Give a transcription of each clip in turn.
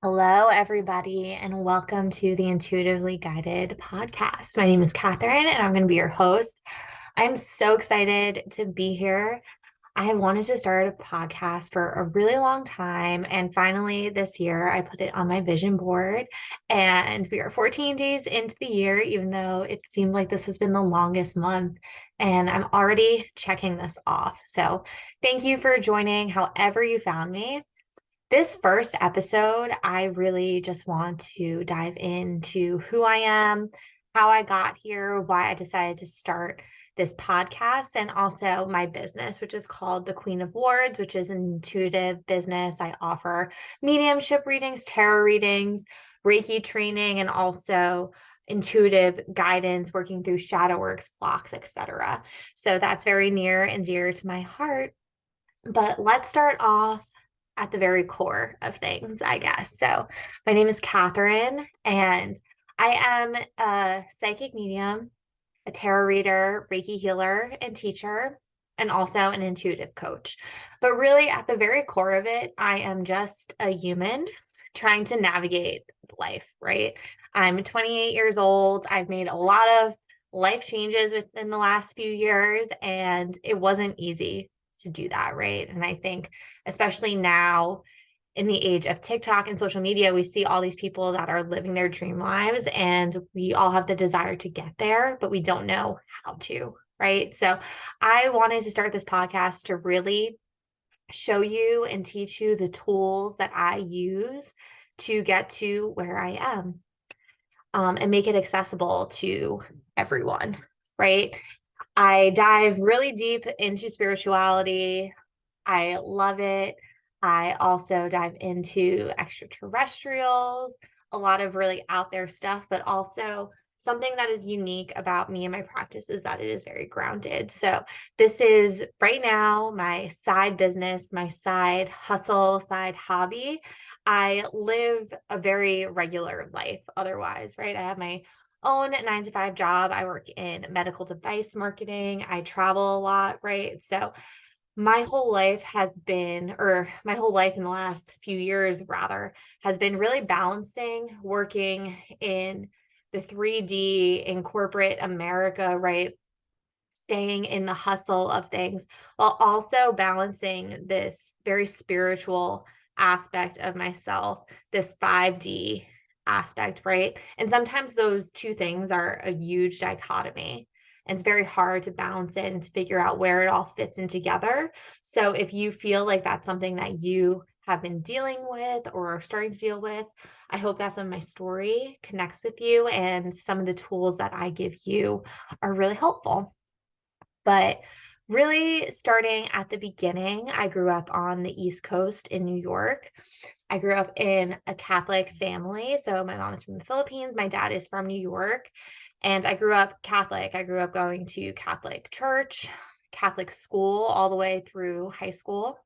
Hello, everybody, and welcome to the Intuitively Guided podcast. My name is Kathryn, and I'm going to be your host. I'm so excited to be here. I have wanted to start a podcast for a really long time, and finally this year I put it on my vision board. And we are 14 days into the year, even though it seems like this has been the longest month, and I'm already checking this off. So, thank you for joining, however, you found me. This first episode, I really just want to dive into who I am, how I got here, why I decided to start this podcast, and also my business, which is called the Queen of Wards, which is an intuitive business. I offer mediumship readings, tarot readings, Reiki training, and also intuitive guidance, working through shadow works, blocks, etc. So that's very near and dear to my heart. But let's start off at the very core of things, I guess. So, my name is Kathryn, and I am a psychic medium, a tarot reader, Reiki healer, and teacher, and also an intuitive coach. But really, at the very core of it, I am just a human trying to navigate life, right? I'm 28 years old. I've made a lot of life changes within the last few years, and it wasn't easy to do that, right? And I think, especially now in the age of TikTok and social media, we see all these people that are living their dream lives, and we all have the desire to get there, but we don't know how to, right? So I wanted to start this podcast to really show you and teach you the tools that I use to get to where I am, and make it accessible to everyone, right? I dive really deep into spirituality. I love it. I also dive into extraterrestrials, a lot of really out there stuff, but also something that is unique about me and my practice is that it is very grounded. So, this is right now my side business, my side hustle, side hobby. I live a very regular life otherwise, right? I have my own 9 to 5 job. I work in medical device marketing. I travel a lot, right? So my whole life has been, or my whole life in the last few years, rather, has been really balancing working in the 3D in corporate America, right? Staying in the hustle of things while also balancing this very spiritual aspect of myself, this 5D aspect, right? And sometimes those two things are a huge dichotomy. And it's very hard to balance it and to figure out where it all fits in together. So if you feel like that's something that you have been dealing with or are starting to deal with, I hope that some of my story connects with you and some of the tools that I give you are really helpful. But really, starting at the beginning, I grew up on the East Coast in New York. I grew up in a Catholic family. So my mom is from the Philippines, my dad is from New York, and I grew up Catholic. I grew up going to Catholic church, Catholic school all the way through high school.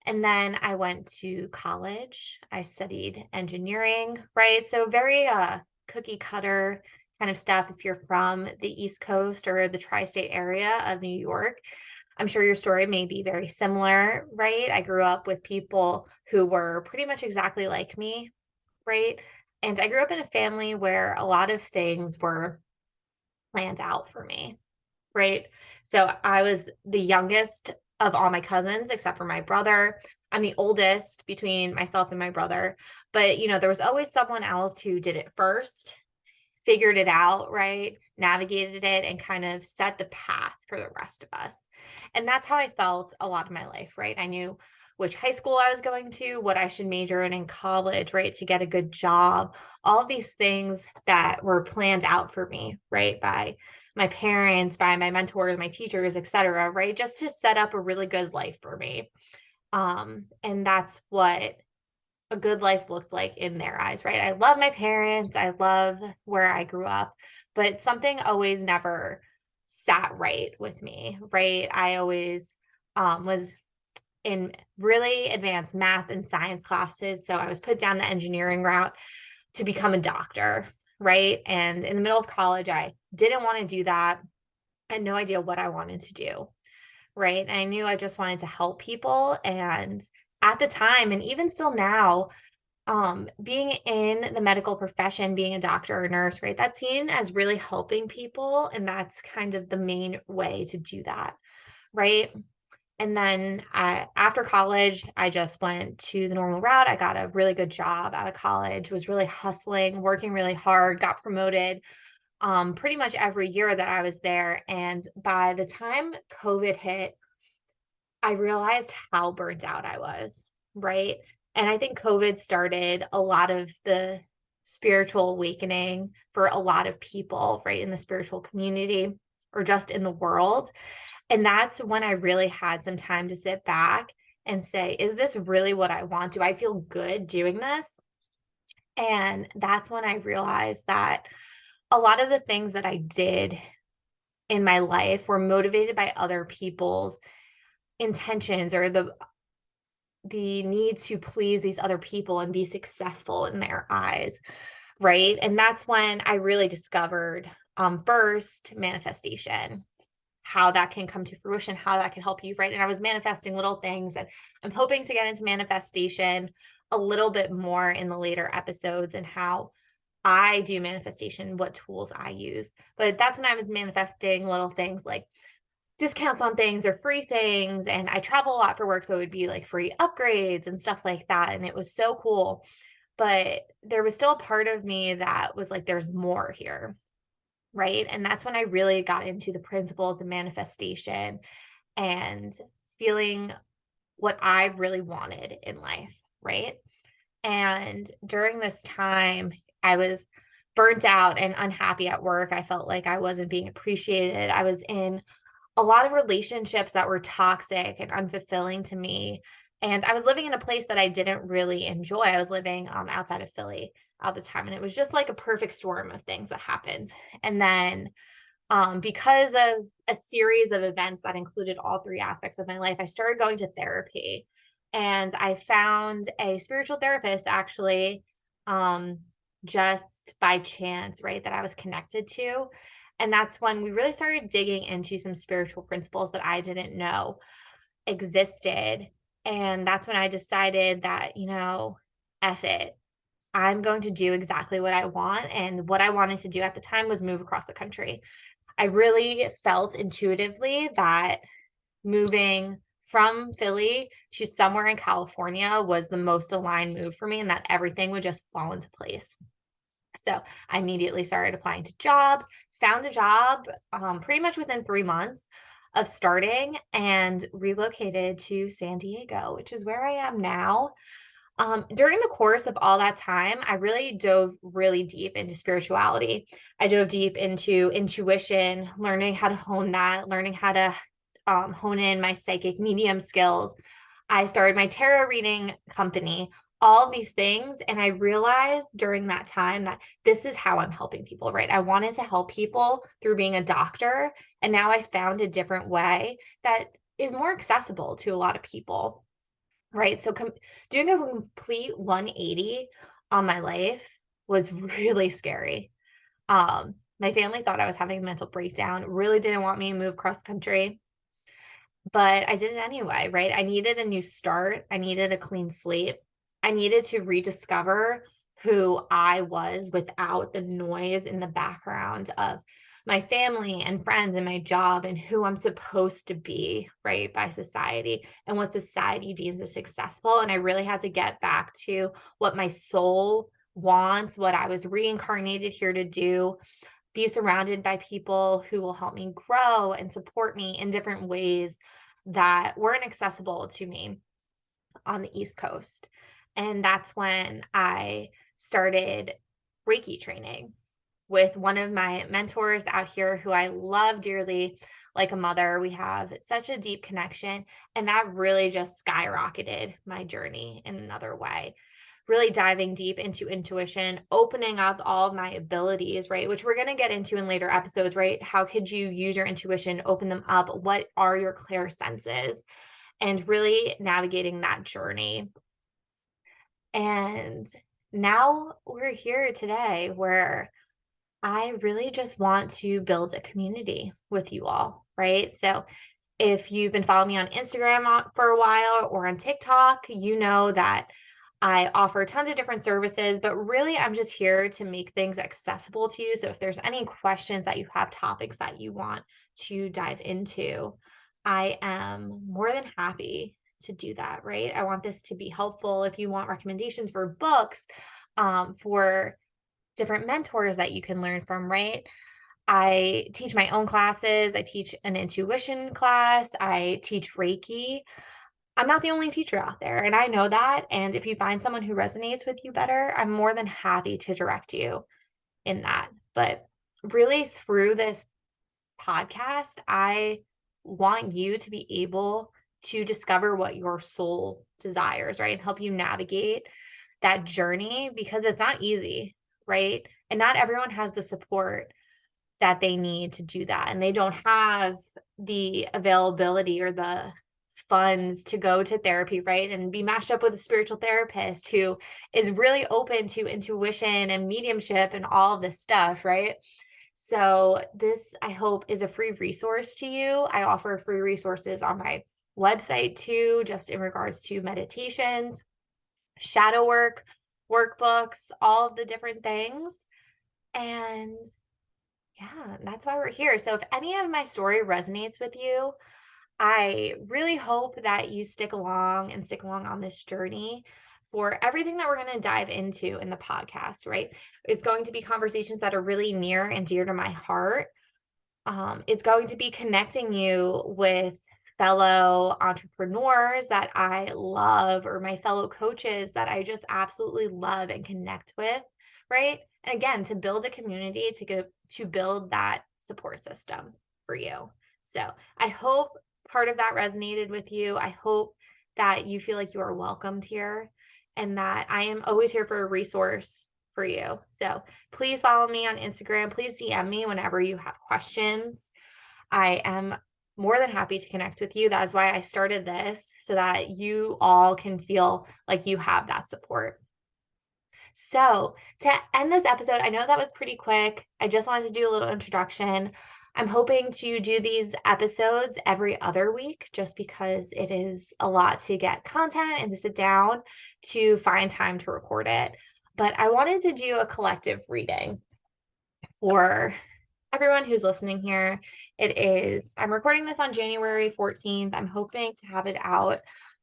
And then I went to college. I studied engineering, right? So very cookie cutter kind of stuff if you're from the East Coast or the tri-state area of New York. I'm sure your story may be very similar, right? I grew up with people who were pretty much exactly like me, right? And I grew up in a family where a lot of things were planned out for me, right? So I was the youngest of all my cousins, except for my brother. I'm the oldest between myself and my brother. But, there was always someone else who did it first, figured it out, right? Navigated it and kind of set the path for the rest of us. And that's how I felt a lot of my life, right? I knew which high school I was going to, what I should major in college, right? To get a good job, all of these things that were planned out for me, right? By my parents, by my mentors, my teachers, etc., right? Just to set up a really good life for me. And that's what a good life looks like in their eyes, right? I love my parents. I love where I grew up, but something always never sat right with me, right? I always was in really advanced math and science classes. So I was put down the engineering route to become a doctor, right? And in the middle of college, I didn't want to do that. I had no idea what I wanted to do, right? And I knew I just wanted to help people. And at the time, and even still now, being in the medical profession, being a doctor or nurse, right? That's seen as really helping people. And that's kind of the main way to do that, right? And then after college, I just went to the normal route. I got a really good job out of college, was really hustling, working really hard, got promoted pretty much every year that I was there. And by the time COVID hit, I realized how burnt out I was, right? And I think COVID started a lot of the spiritual awakening for a lot of people, right, in the spiritual community or just in the world. And that's when I really had some time to sit back and say, is this really what I want? Do I feel good doing this? And that's when I realized that a lot of the things that I did in my life were motivated by other people's intentions or the need to please these other people and be successful in their eyes, right? And that's when I really discovered first manifestation, how that can come to fruition, how that can help you, right? And I was manifesting little things, and I'm hoping to get into manifestation a little bit more in the later episodes and how I do manifestation, what tools I use. But that's when I was manifesting little things like discounts on things or free things. And I travel a lot for work. So it would be like free upgrades and stuff like that. And it was so cool. But there was still a part of me that was like, there's more here. Right. And that's when I really got into the principles of manifestation and feeling what I really wanted in life. Right. And during this time, I was burnt out and unhappy at work. I felt like I wasn't being appreciated. I was in a lot of relationships that were toxic and unfulfilling to me. And I was living in a place that I didn't really enjoy. I was living outside of Philly at the time, and it was just like a perfect storm of things that happened. And then because of a series of events that included all three aspects of my life, I started going to therapy. And I found a spiritual therapist actually um, just by chance, right, that I was connected to. And that's when we really started digging into some spiritual principles that I didn't know existed. And that's when I decided that, F it. I'm going to do exactly what I want. And what I wanted to do at the time was move across the country. I really felt intuitively that moving from Philly to somewhere in California was the most aligned move for me and that everything would just fall into place. So I immediately started applying to jobs, found a job pretty much within 3 months of starting and relocated to San Diego, which is where I am now. During the course of all that time, I really dove really deep into spirituality. I dove deep into intuition, learning how to hone that, learning how to hone in my psychic medium skills. I started my tarot reading company, all of these things. And I realized during that time that this is how I'm helping people, right? I wanted to help people through being a doctor. And now I found a different way that is more accessible to a lot of people. Right. So doing a complete 180 on my life was really scary. My family thought I was having a mental breakdown, really didn't want me to move cross country, but I did it anyway, right? I needed a new start. I needed a clean slate. I needed to rediscover who I was without the noise in the background of my family and friends and my job and who I'm supposed to be, right, by society and what society deems as successful. And I really had to get back to what my soul wants, what I was reincarnated here to do, be surrounded by people who will help me grow and support me in different ways that weren't accessible to me on the East Coast. And that's when I started Reiki training with one of my mentors out here who I love dearly, like a mother. We have such a deep connection, and that really just skyrocketed my journey in another way. Really diving deep into intuition, opening up all of my abilities, right? Which we're going to get into in later episodes, right? How could you use your intuition, open them up? What are your clear senses? And really navigating that journey. And now we're here today where I really just want to build a community with you all, right? So if you've been following me on Instagram for a while or on TikTok, you know that I offer tons of different services, but really I'm just here to make things accessible to you. So if there's any questions that you have, topics that you want to dive into, I am more than happy to do that, right? I want this to be helpful. If you want recommendations for books, for different mentors that you can learn from, right? I teach my own classes. I teach an intuition class. I teach Reiki. I'm not the only teacher out there, and I know that. And if you find someone who resonates with you better, I'm more than happy to direct you in that. But really, through this podcast, I want you to be able to discover what your soul desires, right? And help you navigate that journey because it's not easy, right? And not everyone has the support that they need to do that. And they don't have the availability or the funds to go to therapy, right? And be matched up with a spiritual therapist who is really open to intuition and mediumship and all of this stuff, right? So this, I hope, is a free resource to you. I offer free resources on my website too, just in regards to meditations, shadow work, workbooks, all of the different things. And yeah, that's why we're here. So if any of my story resonates with you, I really hope that you stick along on this journey for everything that we're going to dive into in the podcast, right? It's going to be conversations that are really near and dear to my heart. It's going to be connecting you with fellow entrepreneurs that I love or my fellow coaches that I just absolutely love and connect with, right? And again, to build a community, to build that support system for you. So I hope part of that resonated with you. I hope that you feel like you are welcomed here and that I am always here for a resource for you. So please follow me on Instagram. Please DM me whenever you have questions. I am more than happy to connect with you. That is why I started this, so that you all can feel like you have that support. So to end this episode, I know that was pretty quick. I just wanted to do a little introduction. I'm hoping to do these episodes every other week just because it is a lot to get content and to sit down to find time to record it. But I wanted to do a collective reading for everyone who's listening here. I'm recording this on January 14th. I'm hoping to have it out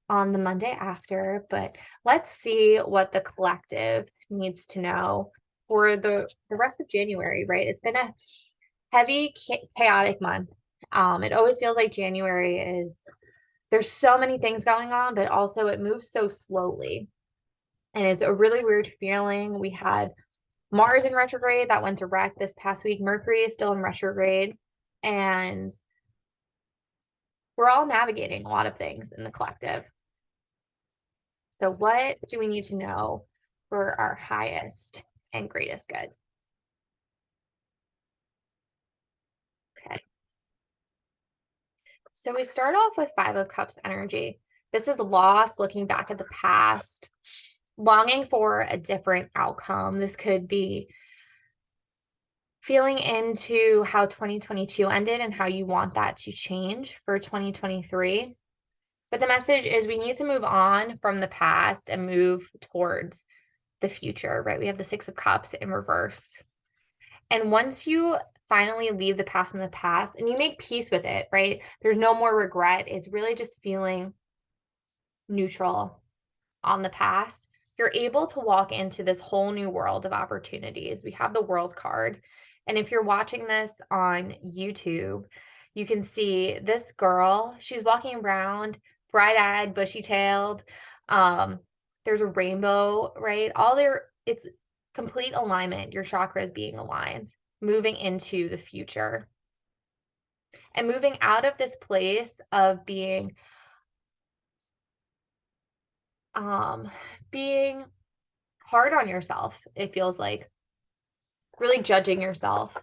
on the Monday after, but let's see what the collective needs to know for the rest of January, right? It's been a heavy, chaotic month. It always feels like January there's so many things going on, but also it moves so slowly. And it's a really weird feeling. We had Mars in retrograde that went direct this past week. Mercury is still in retrograde. And we're all navigating a lot of things in the collective. So what do we need to know for our highest and greatest good? Okay. So we start off with Five of Cups energy. This is loss, looking back at the past, longing for a different outcome. This could be feeling into how 2022 ended and how you want that to change for 2023. But the message is we need to move on from the past and move towards the future, right? We have the Six of Cups in reverse. And once you finally leave the past in the past and you make peace with it, right? There's no more regret. It's really just feeling neutral on the past. You're able to walk into this whole new world of opportunities. We have the World card. And if you're watching this on YouTube, you can see this girl. She's walking around, bright-eyed, bushy-tailed. There's a rainbow, right? It's complete alignment. Your chakras being aligned, moving into the future. And moving out of this place of being being hard on yourself, it feels like really judging yourself.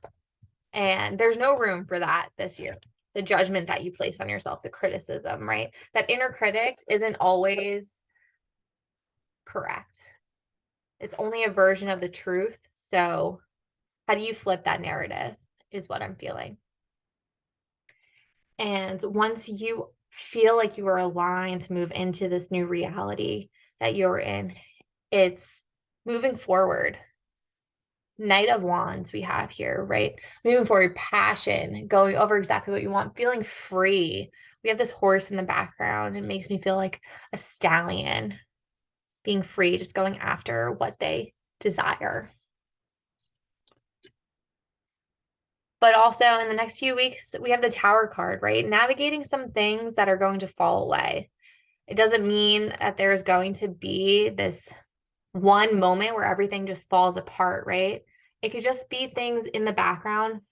And there's no room for that this year. The judgment that you place on yourself, the criticism, right? That inner critic isn't always correct. It's only a version of the truth. So how do you flip that narrative is what I'm feeling. And once you feel like you are aligned to move into this new reality that you're in, It's moving forward. Knight of Wands we have here, right? Moving forward, passion, going over exactly what you want, feeling free. We have this horse in the background. It makes me feel like a stallion, being free, just going after what they desire. But also in the next few weeks, we have the Tower card, right? Navigating some things that are going to fall away. It doesn't mean that there's going to be this one moment where everything just falls apart, right? It could just be things in the background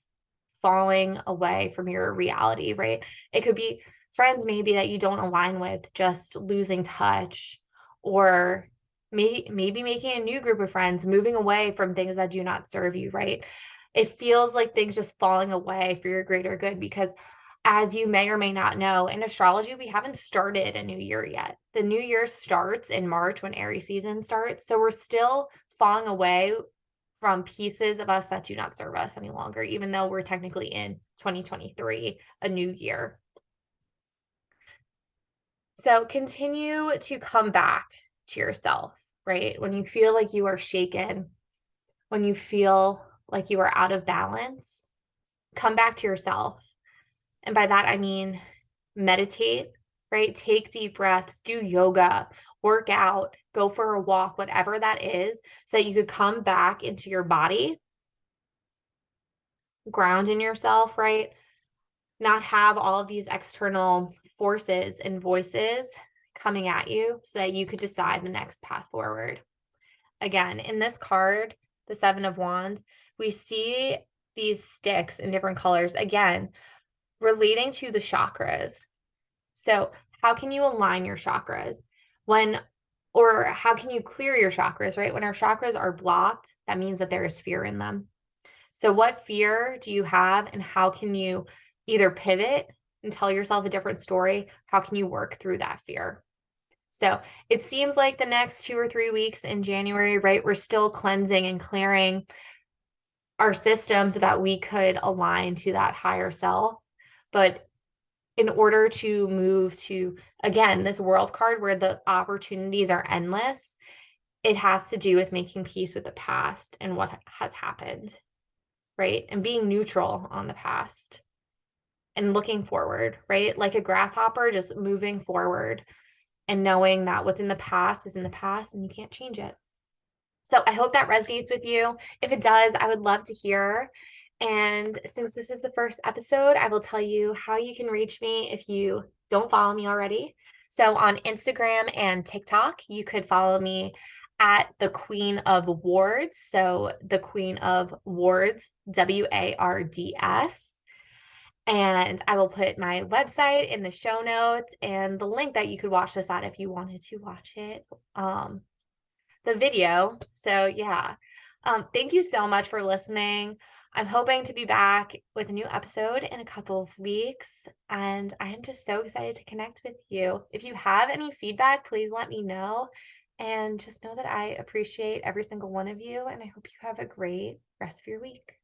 falling away from your reality, right? It could be friends maybe that you don't align with, just losing touch, or maybe making a new group of friends, moving away from things that do not serve you, right? It feels like things just falling away for your greater good because as you may or may not know, in astrology, we haven't started a new year yet. The new year starts in March when Aries season starts. So we're still falling away from pieces of us that do not serve us any longer, even though we're technically in 2023, a new year. So continue to come back to yourself, right? When you feel like you are shaken, when you feel like you are out of balance, come back to yourself. And by that, I mean meditate, right? Take deep breaths, do yoga, work out, go for a walk, whatever that is, so that you could come back into your body, ground in yourself, right? Not have all of these external forces and voices coming at you so that you could decide the next path forward. Again, in this card, the Seven of Wands, we see these sticks in different colors, again, relating to the chakras. So how can you align your chakras or how can you clear your chakras, right? When our chakras are blocked, that means that there is fear in them. So what fear do you have and how can you either pivot and tell yourself a different story? How can you work through that fear? So it seems like the next 2 or 3 weeks in January, right, we're still cleansing and clearing our system so that we could align to that higher self. But in order to move to, again, this world card where the opportunities are endless, it has to do with making peace with the past and what has happened, right? And being neutral on the past and looking forward, right? Like a grasshopper, just moving forward and knowing that what's in the past is in the past and you can't change it. So I hope that resonates with you. If it does, I would love to hear. And since this is the first episode, I will tell you how you can reach me if you don't follow me already. So on Instagram and TikTok, you could follow me at the Queen of Wards. So the Queen of Wards, WARDS. And I will put my website in the show notes and the link that you could watch this at if you wanted to watch it. The video. So yeah, thank you so much for listening. I'm hoping to be back with a new episode in a couple of weeks, and I am just so excited to connect with you. If you have any feedback, please let me know, and just know that I appreciate every single one of you, and I hope you have a great rest of your week.